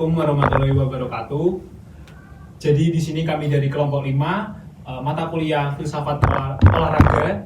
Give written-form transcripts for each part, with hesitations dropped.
Assalamualaikum warahmatullahi wabarakatuh. Jadi di sini kami dari kelompok 5 mata kuliah filsafat olahraga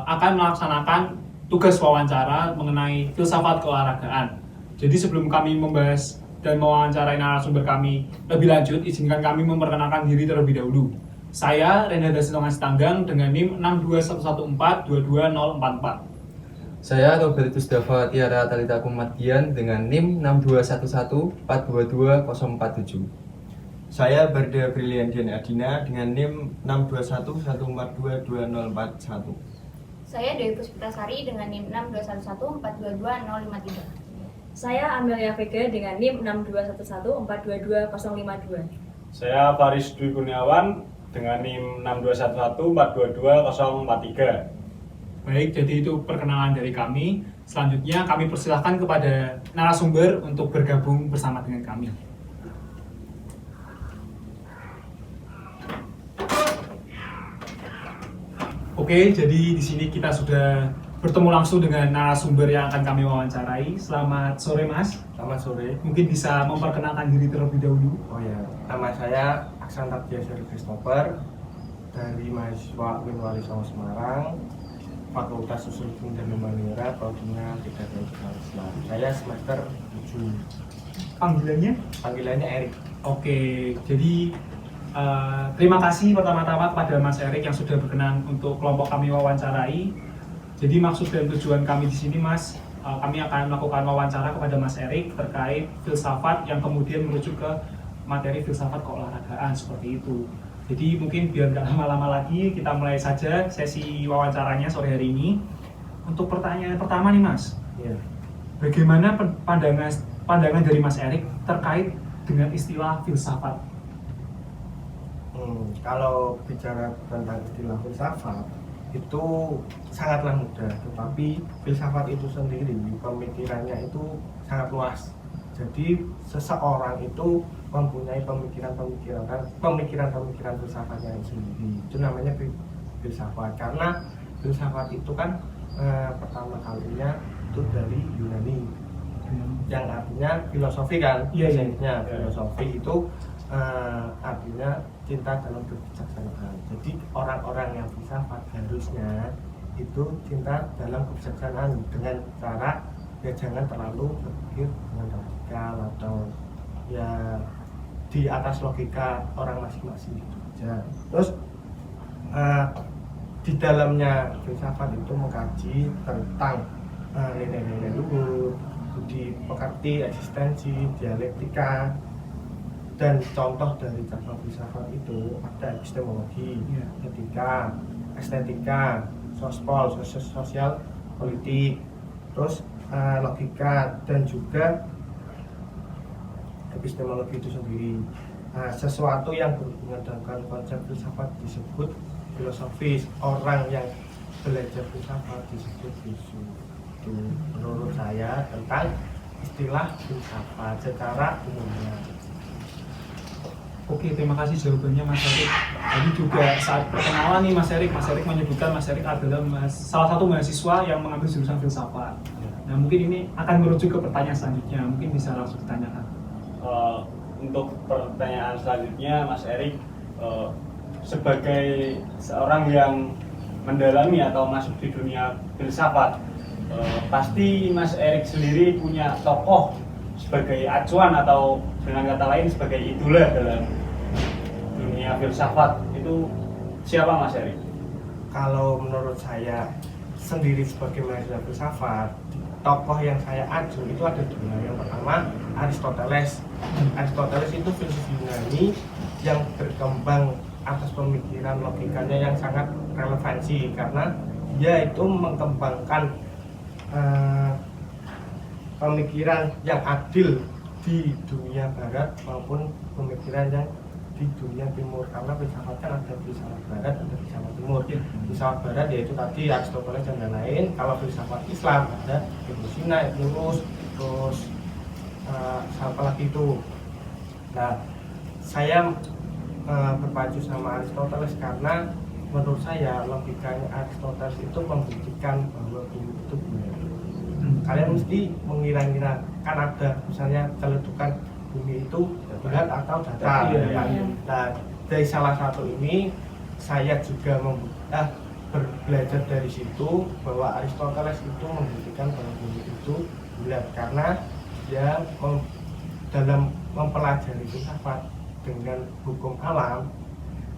akan melaksanakan tugas wawancara mengenai filsafat keolahragaan. Jadi sebelum kami membahas dan mewawancarai narasumber kami lebih lanjut, izinkan kami memperkenalkan diri terlebih dahulu. Saya Renanda Sitongan Sitanggang dengan NIM 62114220044. Saya Robertus Dava Tiara Talita Kumadian dengan NIM 62114222047. Saya Barda Briliandian Adina dengan NIM 62114222041. Saya Dewi Puspitasari dengan NIM 62114220053. Saya Amelia Vega dengan NIM 62114222052. Saya Faris Dwi Kurniawan dengan NIM 62142220043. Baik, jadi itu perkenalan dari kami. Selanjutnya kami persilahkan kepada narasumber untuk bergabung bersama dengan kami. Oke, jadi di sini kita sudah bertemu langsung dengan narasumber yang akan kami wawancarai. Selamat sore, Mas. Selamat sore. Mungkin bisa memperkenalkan diri terlebih dahulu. Oh ya, nama saya Aksan Tabdiasari Christopher dari mahasiswa Wali Songo Semarang, Fakultas Sosiologi dan Humaniora, prodinya Teknik Islam. Saya semester 7. Panggilannya Erik. Oke, jadi terima kasih pertama-tama kepada Mas Erik yang sudah berkenan untuk kelompok kami wawancarai. Jadi maksud dan tujuan kami di sini, Mas, kami akan melakukan wawancara kepada Mas Erik terkait filsafat yang kemudian merujuk ke materi filsafat keolahragaan seperti itu. Jadi mungkin biar nggak lama-lama lagi, kita mulai saja sesi wawancaranya sore hari ini. Untuk pertanyaan pertama nih, Mas, bagaimana pandangan dari Mas Erik terkait dengan istilah filsafat? Kalau bicara tentang istilah filsafat itu sangatlah mudah, tetapi filsafat itu sendiri pemikirannya itu sangat luas. Jadi seseorang itu mempunyai pemikiran filsafatnya sendiri. Itu namanya filsafat. Karena filsafat itu kan pertama kalinya itu dari Yunani, yang artinya filosofi kan. Filosofi itu artinya cinta dalam kebijaksanaan. Jadi orang-orang yang filsafat harusnya itu cinta dalam kebijaksanaan dengan cara ya jangan terlalu berpikir dengan radikal atau ya di atas logika orang masing-masing gitu aja. Terus di dalamnya filsafat itu mengkaji tentang nilai-nilai luhur, budi pekerti, eksistensi, dialektika, dan contoh dari cabang filsafat itu ada epistemologi, etika, estetika, sospol, sosial, politik, terus logika, dan juga epistemologi itu sendiri. Sesuatu yang berhubungan dengan konsep filsafat disebut filosofis. Orang yang belajar filsafat disebut filsuf. Itu menurut saya tentang istilah filsafat secara umumnya. Oke, terima kasih jawabannya Mas Erik. Tadi juga saat perkenalan nih Mas Erik menyebutkan Mas Erik adalah salah satu mahasiswa yang mengambil jurusan filsafat. Nah, mungkin ini akan merujuk ke pertanyaan selanjutnya. Mungkin bisa langsung ditanyakan. Untuk pertanyaan selanjutnya, Mas Erik sebagai seorang yang mendalami atau masuk di dunia filsafat, pasti Mas Erik sendiri punya tokoh sebagai acuan atau dengan kata lain sebagai idola dalam dunia filsafat. Itu siapa Mas Erik? Kalau menurut saya sendiri sebagai mahasiswa filsafat, tokoh yang saya aju itu ada dua. Yang pertama Aristoteles. Aristoteles itu filsuf Yunani yang berkembang atas pemikiran logikanya yang sangat relevansi karena dia itu mengembangkan pemikiran yang adil di dunia barat maupun pemikiran yang di dunia timur, karena filsafat kan ada filsafat barat, ada filsafat timur. Filsafat barat yaitu tadi Aristoteles dan lain-lain. Kalau filsafat Islam ada Ibnu Sina, Ibnu Rus, terus siapa lagi itu. Nah, saya berpacu sama Aristoteles karena menurut saya logikanya Aristoteles itu membuktikan bahwa bumi itu bulat. Kalian mesti mengira-ngira, kan ada misalnya celetukan bumi itu bulat atau datar. Iya, Ya. iya. Nah, dari salah satu ini saya juga belajar dari situ bahwa Aristoteles itu membuktikan bahwa bumi itu bulat karena dia dalam mempelajari filsafat dengan hukum alam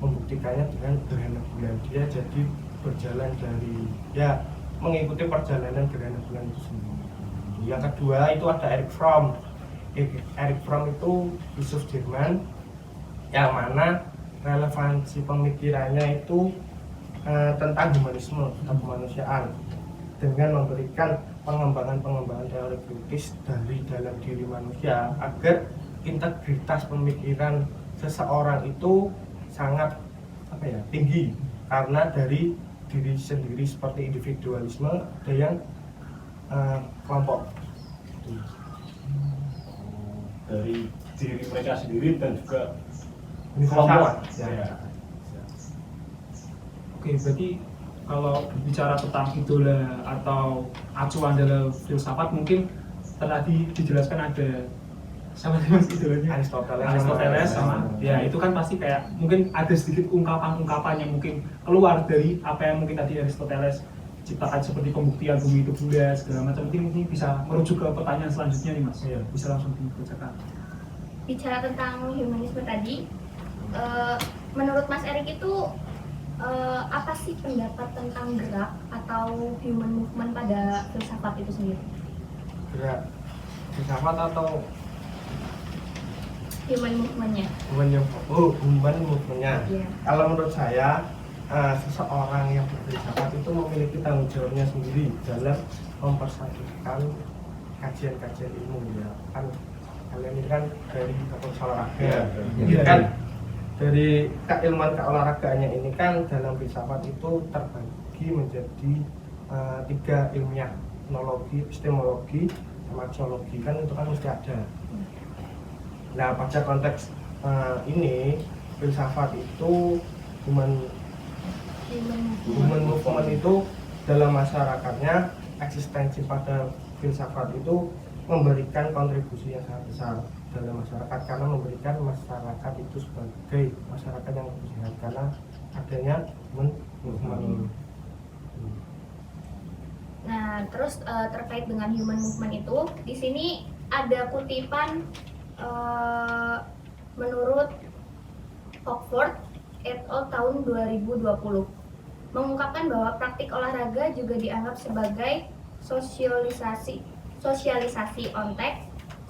membuktikannya dengan gerhana bulan. Dia jadi berjalan dari mengikuti perjalanan gerhana bulan itu sendiri. Yang kedua itu ada Erich Fromm. Erich Fromm itu filsuf Jerman yang mana relevansi pemikirannya itu tentang humanisme atau kemanusiaan dengan memberikan pengembangan teori kritis dari dalam diri manusia agar integritas pemikiran seseorang itu sangat tinggi karena dari diri sendiri seperti individualisme ada yang kelompok Dari diri mereka sendiri dan juga universal. Ya. Oke, berarti kalau bicara tentang idola atau acuan dalam filsafat mungkin tadi dijelaskan ada sama mas idolanya Aristoteles sama ya itu kan pasti kayak mungkin ada sedikit ungkapan-ungkapan yang mungkin keluar dari apa yang mungkin tadi Aristoteles ciptakan seperti pembuktian bumi itu bulat segala macam. Mungkin ini bisa merujuk ke pertanyaan selanjutnya nih mas. Iya. Bisa langsung dibacakan. Bicara tentang humanisme tadi, menurut Mas Erik itu apa sih pendapat tentang gerak atau human movement pada filsafat itu sendiri? Gerak filsafat atau Human movementnya? human movement-nya. Iya. Kalau menurut saya seseorang yang berfilsafat itu memiliki tanggung jawabnya sendiri dalam mempersatukan kajian-kajian ilmu ya kan kalian ini kan dari fakultas olahraga Iya. kan dari keilmuan keolahragaannya ini kan dalam filsafat itu terbagi menjadi 3 ilmiah, etnologi, epistemologi, sama aksiologi kan itu kan mesti ada. Nah pada konteks ini filsafat itu human movement itu dalam masyarakatnya eksistensi pada filsafat itu memberikan kontribusi yang sangat besar dalam masyarakat karena memberikan masyarakat itu sebagai masyarakat yang lebih sehat karena adanya movement. Nah, terus terkait dengan human movement itu, di sini ada kutipan menurut Oxford et al. Tahun 2020 mengungkapkan bahwa praktik olahraga juga dianggap sebagai sosialisasi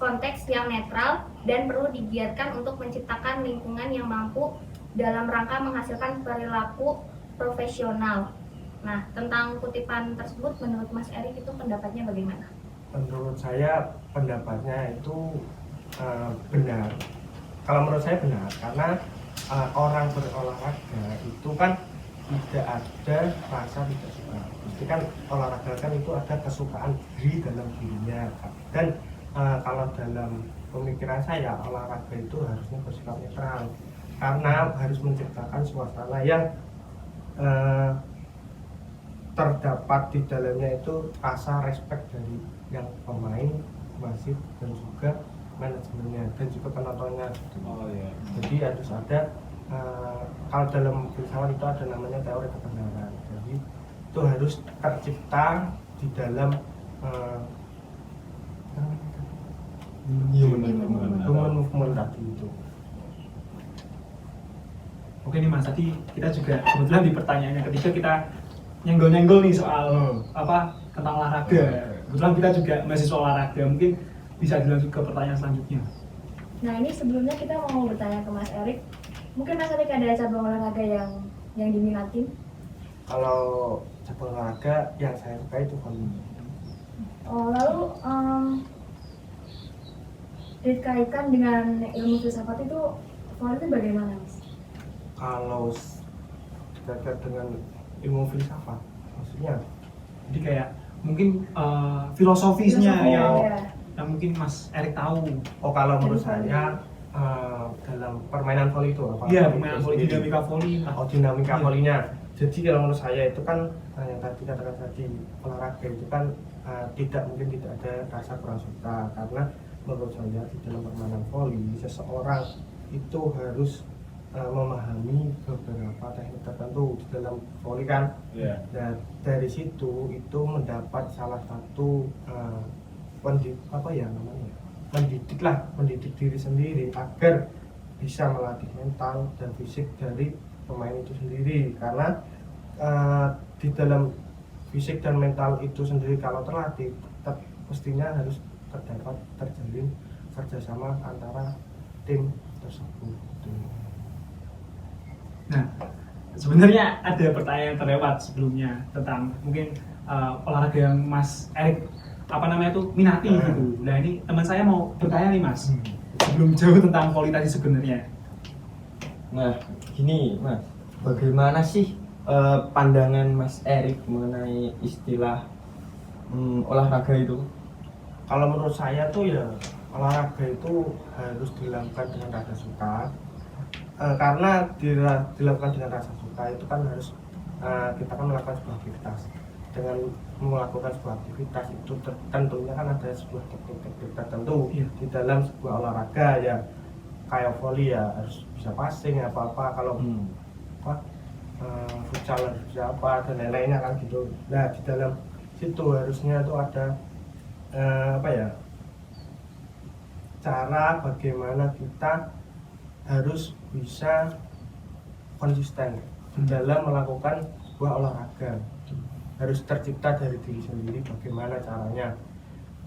konteks yang netral dan perlu digiatkan untuk menciptakan lingkungan yang mampu dalam rangka menghasilkan perilaku profesional. Nah, tentang kutipan tersebut menurut Mas Erik itu pendapatnya bagaimana? Menurut saya pendapatnya itu benar. Kalau menurut saya benar karena orang berolahraga itu kan tidak ada rasa tidak suka. Pasti kan olahraga kan itu ada kesukaan diri dalam dirinya. Dan kalau dalam pemikiran saya olahraga itu harusnya bersifat netral karena harus menciptakan suasana yang terdapat di dalamnya itu rasa respect dari yang pemain, wasit dan juga manajemennya dan juga penontonnya. Oh iya. Jadi harus ada kalau dalam filsafat itu ada namanya teori kebenaran. Jadi itu harus tercipta di dalam human movement tadi itu. Oke nih mas, tadi kita juga kebetulan di pertanyaannya ketiga kita nyenggol-nyenggol nih soal tentang olahraga. Kebetulan kita juga mahasiswa olahraga, mungkin bisa dilanjut ke pertanyaan selanjutnya. Nah ini sebelumnya kita mau bertanya ke Mas Erik, mungkin Mas Erik ada cabang olahraga yang diminatin? Kalau cabang olahraga yang saya suka itu volley. Oh, lalu dikaitkan dengan ilmu filsafat itu volley itu bagaimana Mas? Kalau terkait dengan ilmu filsafat, maksudnya Jadi kayak mungkin filosofisnya Filosofi, yang ya. yang mungkin Mas Erik tahu. kalau menurut saya dalam permainan volley itu apa? Iya, permainan volley, dinamika volley. Dinamika Iya. volleynya. Jadi kalau menurut saya itu kan yang tadi katakan tadi olahraga itu kan tidak mungkin tidak ada rasa kurang suka karena menurut saya di dalam permainan voli seseorang itu harus memahami beberapa teknik tertentu di dalam voli kan. Iya. Dan dari situ itu mendapat salah satu mendidik diri sendiri agar bisa melatih mental dan fisik dari pemain itu sendiri. Karena di dalam fisik dan mental itu sendiri kalau terlatih, tetap mestinya harus terjalin kerjasama antara tim tersebut. Nah, sebenarnya ada pertanyaan yang terlewat sebelumnya tentang mungkin olahraga yang Mas Erik minati gitu. Nah ini teman saya mau bertanya nih Mas, sebelum jauh tentang voli tadi sebenarnya. Nah, gini Mas, bagaimana sih pandangan Mas Erik mengenai istilah olahraga itu? Kalau menurut saya tuh ya olahraga itu harus dilakukan dengan rasa suka. Karena dilakukan dengan rasa suka itu kan harus kita kan melakukan sebuah aktivitas. Dengan melakukan sebuah aktivitas itu tentunya kan ada sebuah teknik-teknik tertentu di dalam sebuah olahraga ya, kayak volley ya harus bisa passing apa-apa, kalau futsal harus bisa apa dan lain-lainnya kan gitu. Nah di dalam situ harusnya itu ada cara bagaimana kita harus bisa konsisten dalam melakukan sebuah olahraga. Harus tercipta dari diri sendiri bagaimana caranya.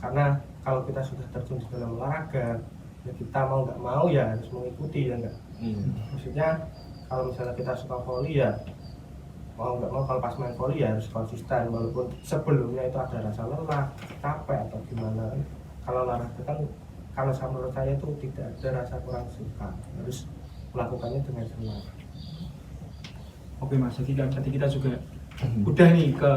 Karena kalau kita sudah terjun di dalam olahraga, ya kita mau nggak mau ya harus mengikuti ya nggak. Maksudnya kalau misalnya kita suka voli ya mau nggak mau kalau pas main voli ya harus konsisten, walaupun sebelumnya itu ada rasa lelah, capek atau gimana. Kalau olahraga kan kalau menurut saya itu tidak ada rasa kurang suka, harus melakukannya dengan senang. Oke Mas, jadi tadi kita juga udah nih ke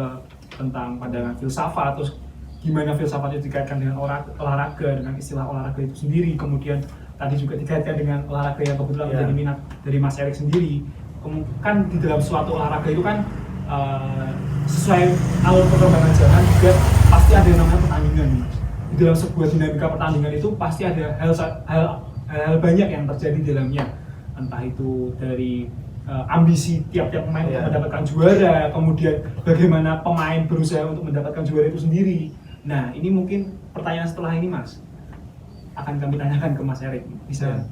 tentang pandangan filsafat, terus gimana filsafat itu dikaitkan dengan olahraga, dengan istilah olahraga itu sendiri, kemudian tadi juga dikaitkan dengan olahraga yang kebetulan menjadi minat dari Mas Erik sendiri. Kan di dalam suatu olahraga itu kan sesuai alur perkembangan zaman juga pasti ada yang namanya pertandingan Mas. Di dalam sebuah dinamika pertandingan itu pasti ada hal banyak yang terjadi di dalamnya, entah itu dari ambisi tiap-tiap pemain untuk mendapatkan juara, kemudian bagaimana pemain berusaha untuk mendapatkan juara itu sendiri. Nah ini mungkin pertanyaan setelah ini Mas akan kami tanyakan ke Mas Erik, bisa?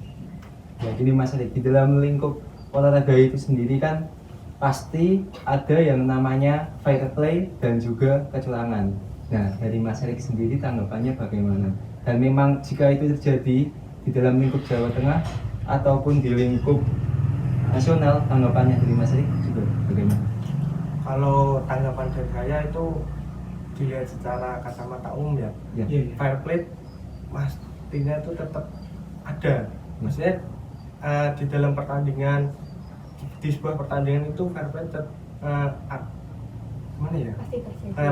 Ya gini Mas Erik, di dalam lingkup olahraga itu sendiri kan pasti ada yang namanya fair play dan juga kecurangan. Nah dari Mas Erik sendiri tanggapannya bagaimana? Dan memang jika itu terjadi di dalam lingkup Jawa Tengah ataupun di lingkup nasional, tanggapannya dari Mas Erik juga bagaimana? Kalau tanggapan dari saya itu dilihat secara kacamata umum ya. Fair play pastinya itu tetap ada. Maksudnya di dalam pertandingan, di sebuah pertandingan itu fair play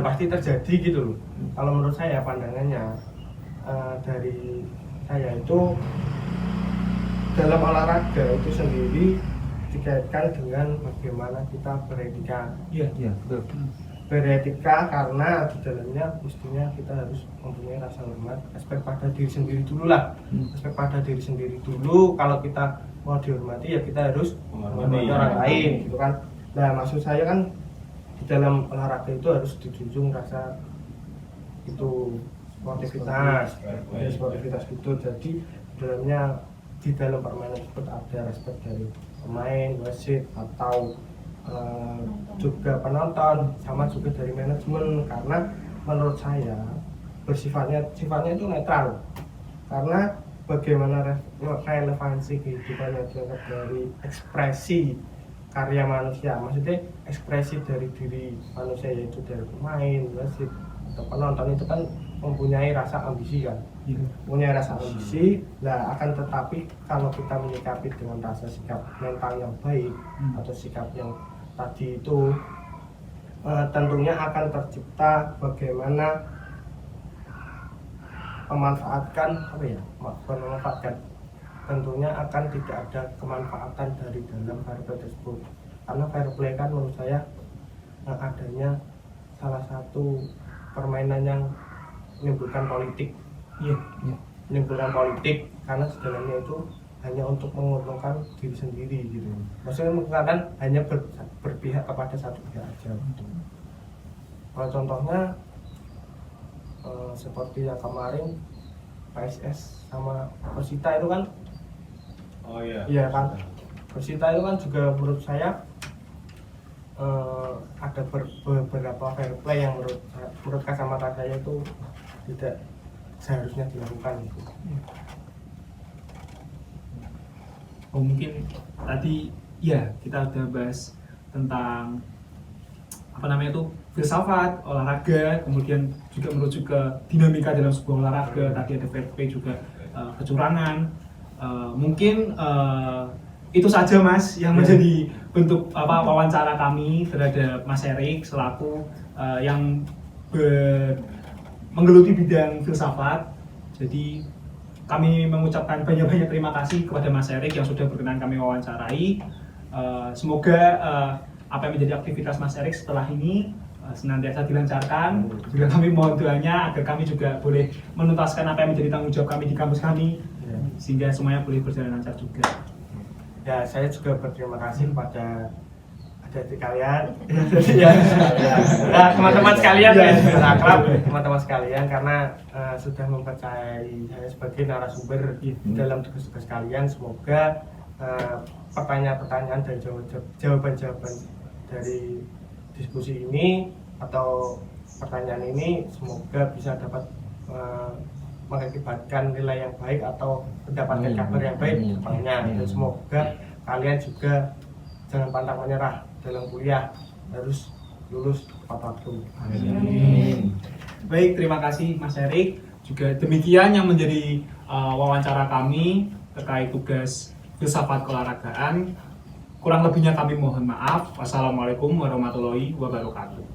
pasti terjadi gitu loh. Kalau menurut saya pandangannya dari saya itu dalam olahraga itu sendiri dikaitkan dengan bagaimana kita beretika. Iya, betul. Beretika karena di dalamnya mestinya kita harus mempunyai rasa hormat, respect pada diri sendiri dulu lah. Respect pada diri sendiri dulu. Kalau kita mau dihormati ya kita harus menghormati orang lain gitu kan. Nah maksud saya kan di dalam olahraga itu harus dijunjung rasa itu sportivitas itu. Jadi di dalam permainan tersebut ada respect dari pemain, wasit atau juga penonton, sama juga dari manajemen. Karena menurut saya sifatnya itu netral, karena bagaimana relevansi kehidupannya dianggap dari ekspresi karya manusia, maksudnya ekspresi dari diri manusia yaitu dari pemain, wasit atau penonton itu kan mempunyai rasa ambisi kan, mempunyai rasa ambisi. Nah akan tetapi kalau kita menyikapi dengan rasa sikap mental yang baik atau sikap yang tadi itu tentunya akan tercipta bagaimana tentunya akan tidak ada kemanfaatan dari dalam fair play tersebut. Karena fair play kan menurut saya adanya salah satu permainan yang menimbulkan politik. menyimpulkan politik, karena sebenarnya itu hanya untuk menguntungkan diri sendiri gitu. Maksudnya menguntungkan hanya berpihak kepada satu pihak aja gitu. Kalau contohnya seperti yang kemarin PSS sama Persita itu kan, Oh iya. iya kan, Persita itu kan juga menurut saya ada beberapa fair play yang menurut kacamata saya itu tidak seharusnya dilakukan gitu. Oh mungkin tadi ya kita udah bahas tentang apa namanya itu filsafat, olahraga, kemudian juga merujuk ke dinamika dalam sebuah olahraga. Tadi ada fair play juga, kecurangan. Mungkin itu saja Mas yang menjadi bentuk wawancara kami terhadap Mas Erik selaku yang menggeluti bidang filsafat. Jadi kami mengucapkan banyak-banyak terima kasih kepada Mas Erik yang sudah berkenan kami wawancarai. Semoga apa yang menjadi aktivitas Mas Erik setelah ini senantiasa dilancarkan. Juga kami mohon doanya agar kami juga boleh menuntaskan apa yang menjadi tanggung jawab kami di kampus kami, sehingga semuanya boleh berjalan lancar juga. Ya, saya juga berterima kasih kepada adik-adik kalian, teman-teman sekalian, akrab teman-teman sekalian, karena sudah mempercayai saya sebagai narasumber dalam tugas-tugas kalian. Semoga pertanyaan-pertanyaan dan jawaban-jawaban dari diskusi ini atau pertanyaan ini semoga bisa dapat mengakibatkan nilai yang baik atau mendapatkan kabar yang baik ke depannya. Dan semoga kalian juga jangan pantang menyerah dalam kuliah, harus lulus tepat waktu. Amin. Baik, terima kasih Mas Erik. Juga demikian yang menjadi wawancara kami terkait tugas filsafat keolahragaan. Kurang lebihnya kami mohon maaf. Wassalamualaikum warahmatullahi wabarakatuh.